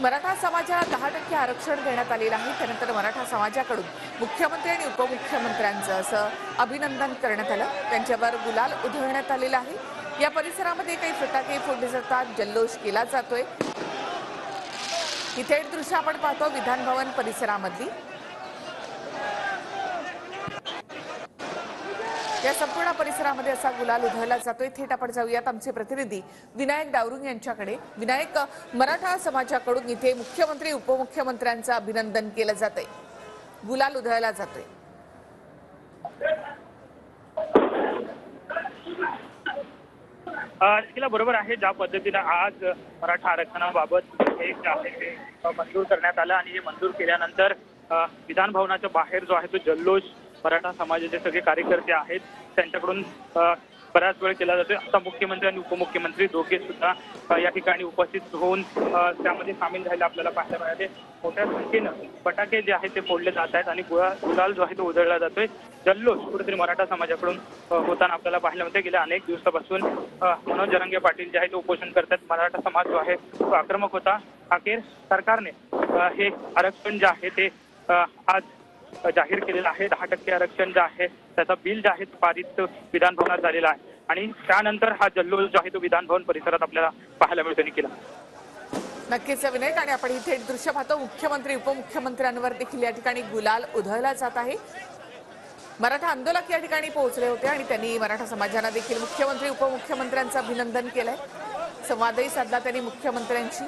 मराठा समाजाला 10% आरक्षण देण्यात आलेलं आहे। त्यानंतर मराठा समाजाकडून मुख्यमंत्री आणि उपमुख्यमंत्र्यांचं असं अभिनंदन करण्यात आलं। त्यांच्यावर गुलाल उधळण्यात आलेला आहे। या परिसरामध्ये काही फटाके फोडले जातात, जल्लोष केला जातोय। ही थेट दृश्य आपण पाहतो विधान भवन परिसरामधली। या संपूर्ण परिसरामध्ये असा गुलाल उधळला जातोय। थेट आपण जाऊयात आमचे प्रतिनिधी विनायक डावरुंग यांच्याकडे। विनायक, मराठा समाजाकडून इथे मुख्यमंत्री उपमुख्यमंत्र्यांचं अभिनंदन केलं जातंय, गुलाल उधळला जातोय। तिला बरोबर आहे, ज्या पद्धतीने आज मराठा आरक्षणाबाबत हे जे आहे ते मंजूर करण्यात आलं आणि हे मंजूर केल्यानंतर विधान भवनाच्या बाहेर जो आहे तो जल्लोष मराठा समाजाचे सगळे कार्यकर्ते आहेत त्यांच्याकडून बराच वेळ केला जातोय। आता मुख्यमंत्री आणि उपमुख्यमंत्री दोघे सुद्धा या ठिकाणी उपस्थित होऊन त्यामध्ये सामील झाले आपल्याला पाहायला मिळाले। मोठ्या संख्येनं फटाके जे आहेत ते फोडले जात आहेत आणि गुलाल जो आहे तो उधळला जातोय। जल्लोष कुठेतरी मराठा समाजाकडून होताना आपल्याला पाहायला मिळते। गेल्या अनेक दिवसापासून मनोज जरांगे पाटील जे आहे ते उपोषण करतात। मराठा समाज जो आहे तो आक्रमक होता। अखेर सरकारने हे आरक्षण जे आहे ते आज जाहीर केलेलं आहे। 10% आरक्षण जे आहे त्याचा बिल जे आहे पारित विधान भवनात झालेला आहे आणि त्यानंतर हा जल्लोष जो आहे तो विधान भवन परिसरात आपल्याला पाहायला मिळतो। निखिल, नक्कीच विनायक, आणि आपण इथे दृश्य पाहतो मुख्यमंत्री उपमुख्यमंत्र्यांवर देखील या ठिकाणी गुलाल उधळला जात आहे। मराठा आंदोलक या ठिकाणी पोहोचले होते आणि त्यांनी मराठा समाजाला देखील मुख्यमंत्री उपमुख्यमंत्र्यांचं अभिनंदन केलंय। संवादही साधला त्यांनी मुख्यमंत्र्यांशी।